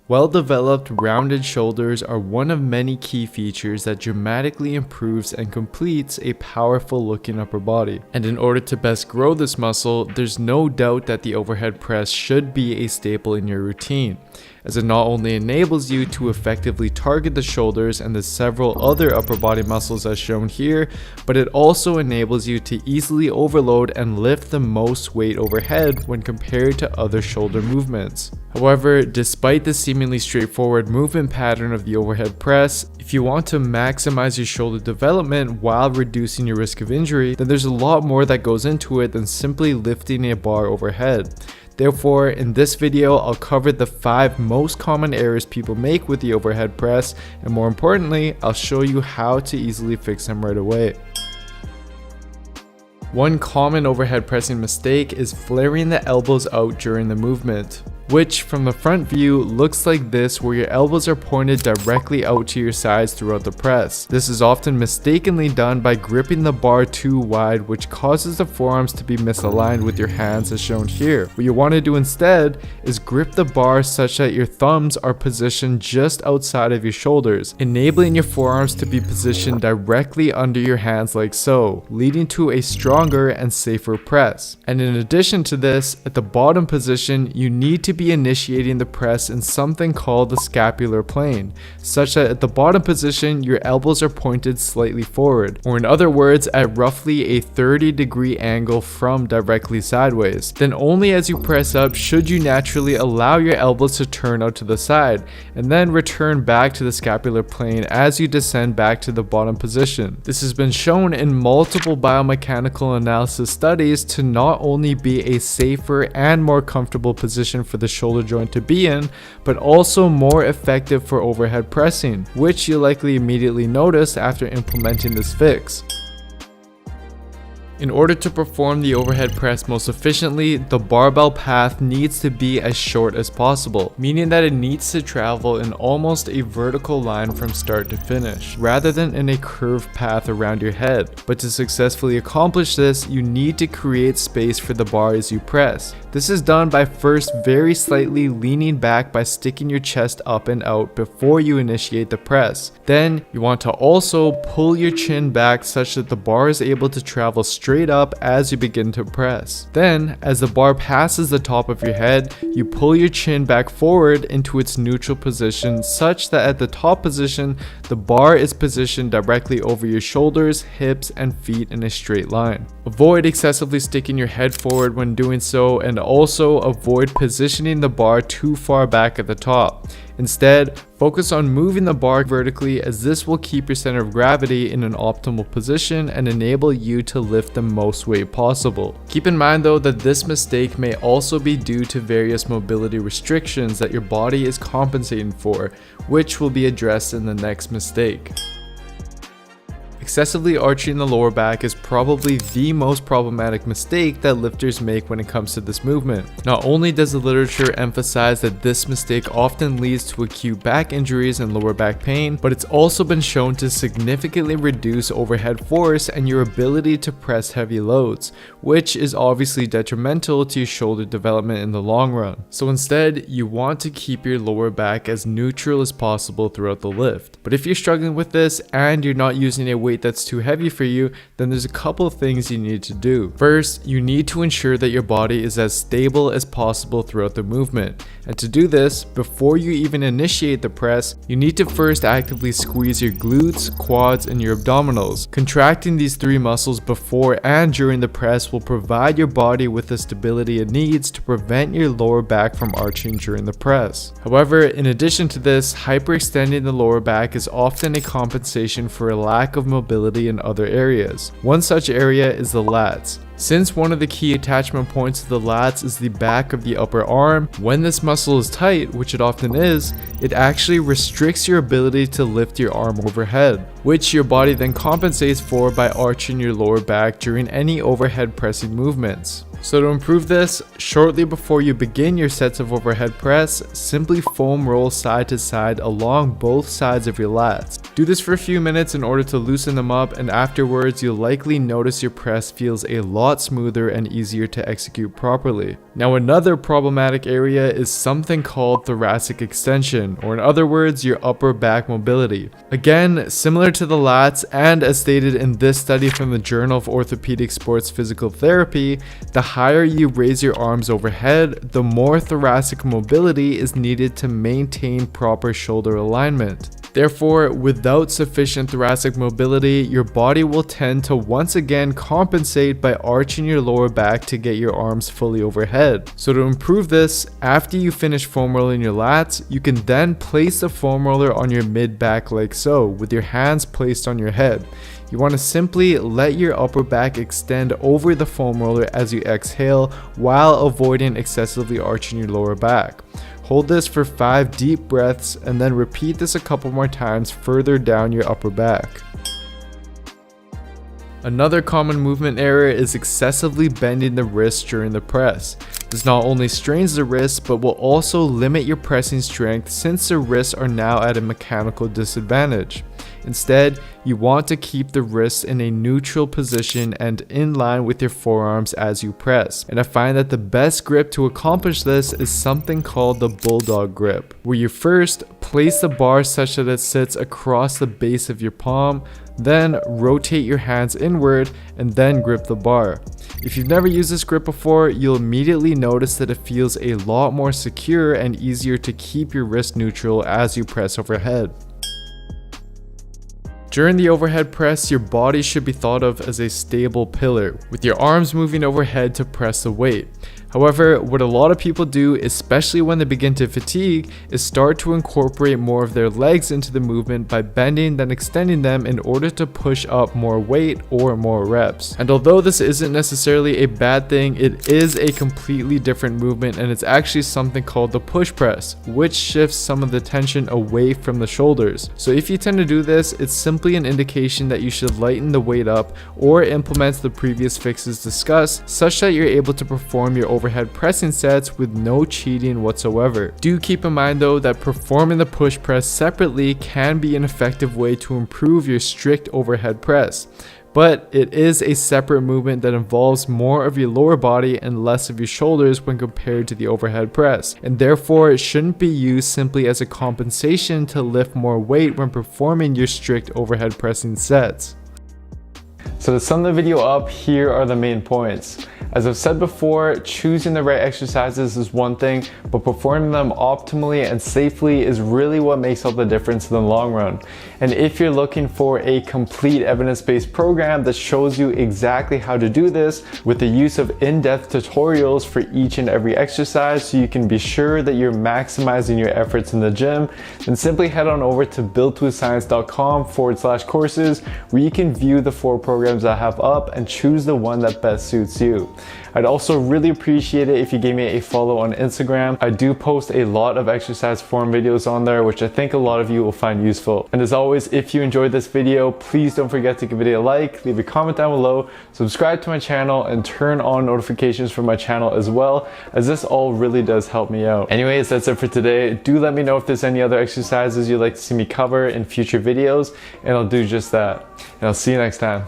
Well-developed, rounded shoulders are one of many key features that dramatically improves and completes a powerful-looking upper body. And in order to best grow this muscle, there's no doubt that the overhead press should be a staple in your routine, as it not only enables you to effectively target the shoulders and the several other upper body muscles as shown here, but it also enables you to easily overload and lift the most weight overhead when compared to other shoulder movements. However, despite the seemingly straightforward movement pattern of the overhead press, if you want to maximize your shoulder development while reducing your risk of injury, then there's a lot more that goes into it than simply lifting a bar overhead. Therefore, in this video, I'll cover the 5 most common errors people make with the overhead press, and more importantly, I'll show you how to easily fix them right away. One common overhead pressing mistake is flaring the elbows out during the movement, which from the front view looks like this, where your elbows are pointed directly out to your sides throughout the press. This is often mistakenly done by gripping the bar too wide, which causes the forearms to be misaligned with your hands as shown here. What you want to do instead is grip the bar such that your thumbs are positioned just outside of your shoulders, enabling your forearms to be positioned directly under your hands like so, leading to a stronger and safer press. And in addition to this, at the bottom position, you need to be initiating the press in something called the scapular plane, such that at the bottom position your elbows are pointed slightly forward, or in other words at roughly a 30-degree angle from directly sideways. Then only as you press up should you naturally allow your elbows to turn out to the side, and then return back to the scapular plane as you descend back to the bottom position. This has been shown in multiple biomechanical analysis studies to not only be a safer and more comfortable position for the shoulder joint to be in, but also more effective for overhead pressing, which you'll likely immediately notice after implementing this fix. In order to perform the overhead press most efficiently, the barbell path needs to be as short as possible, meaning that it needs to travel in almost a vertical line from start to finish, rather than in a curved path around your head. But to successfully accomplish this, you need to create space for the bar as you press. This is done by first very slightly leaning back by sticking your chest up and out before you initiate the press. Then you want to also pull your chin back such that the bar is able to travel straight up as you begin to press. Then, as the bar passes the top of your head, you pull your chin back forward into its neutral position such that at the top position, the bar is positioned directly over your shoulders, hips, and feet in a straight line. Avoid excessively sticking your head forward when doing so, and also avoid positioning the bar too far back at the top. Instead, focus on moving the bar vertically, as this will keep your center of gravity in an optimal position and enable you to lift the most weight possible. Keep in mind though that this mistake may also be due to various mobility restrictions that your body is compensating for, which will be addressed in the next mistake. Excessively arching the lower back is probably the most problematic mistake that lifters make when it comes to this movement. Not only does the literature emphasize that this mistake often leads to acute back injuries and lower back pain, but it's also been shown to significantly reduce overhead force and your ability to press heavy loads, which is obviously detrimental to your shoulder development in the long run. So instead, you want to keep your lower back as neutral as possible throughout the lift. But if you're struggling with this and you're not using a weight that's too heavy for you, then there's a couple of things you need to do. First, you need to ensure that your body is as stable as possible throughout the movement. And to do this, before you even initiate the press, you need to first actively squeeze your glutes, quads, and your abdominals. Contracting these 3 muscles before and during the press will provide your body with the stability it needs to prevent your lower back from arching during the press. However, in addition to this, hyperextending the lower back is often a compensation for a lack of mobility in other areas. One such area is the lats. Since one of the key attachment points to the lats is the back of the upper arm, when this muscle is tight, which it often is, it actually restricts your ability to lift your arm overhead, which your body then compensates for by arching your lower back during any overhead pressing movements. So to improve this, shortly before you begin your sets of overhead press, simply foam roll side to side along both sides of your lats. Do this for a few minutes in order to loosen them up, and afterwards you'll likely notice your press feels a lot smoother and easier to execute properly. Now another problematic area is something called thoracic extension, or in other words, your upper back mobility. Again, similar to the lats, and as stated in this study from the Journal of Orthopedic Sports Physical Therapy, the higher you raise your arms overhead, the more thoracic mobility is needed to maintain proper shoulder alignment. Therefore, without sufficient thoracic mobility, your body will tend to once again compensate by arching your lower back to get your arms fully overhead. So to improve this, after you finish foam rolling your lats, you can then place the foam roller on your mid-back like so, with your hands placed on your head. You want to simply let your upper back extend over the foam roller as you exhale while avoiding excessively arching your lower back. Hold this for 5 deep breaths and then repeat this a couple more times further down your upper back. Another common movement error is excessively bending the wrist during the press. This not only strains the wrist but will also limit your pressing strength since the wrists are now at a mechanical disadvantage. Instead, you want to keep the wrists in a neutral position and in line with your forearms as you press. And I find that the best grip to accomplish this is something called the bulldog grip, where you first place the bar such that it sits across the base of your palm, then rotate your hands inward and then grip the bar. If you've never used this grip before, you'll immediately notice that it feels a lot more secure and easier to keep your wrist neutral as you press overhead. During the overhead press, your body should be thought of as a stable pillar, with your arms moving overhead to press the weight. However, what a lot of people do, especially when they begin to fatigue, is start to incorporate more of their legs into the movement by bending then extending them in order to push up more weight or more reps. And although this isn't necessarily a bad thing, it is a completely different movement, and it's actually something called the push press, which shifts some of the tension away from the shoulders. So if you tend to do this, it's simply an indication that you should lighten the weight up or implement the previous fixes discussed such that you're able to perform your overhead pressing sets with no cheating whatsoever. Do keep in mind though that performing the push press separately can be an effective way to improve your strict overhead press. But it is a separate movement that involves more of your lower body and less of your shoulders when compared to the overhead press, and therefore it shouldn't be used simply as a compensation to lift more weight when performing your strict overhead pressing sets. So to sum the video up, here are the main points. As I've said before, choosing the right exercises is one thing, but performing them optimally and safely is really what makes all the difference in the long run. And if you're looking for a complete evidence-based program that shows you exactly how to do this with the use of in-depth tutorials for each and every exercise so you can be sure that you're maximizing your efforts in the gym, then simply head on over to builtwithscience.com/courses where you can view the 4 programs I have up and choose the one that best suits you. I'd also really appreciate it if you gave me a follow on Instagram. I do post a lot of exercise form videos on there, which I think a lot of you will find useful. And as always, if you enjoyed this video, please don't forget to give it a like, leave a comment down below, subscribe to my channel, and turn on notifications for my channel as well, as this all really does help me out. Anyways, that's it for today. Do let me know if there's any other exercises you'd like to see me cover in future videos, and I'll do just that. And I'll see you next time.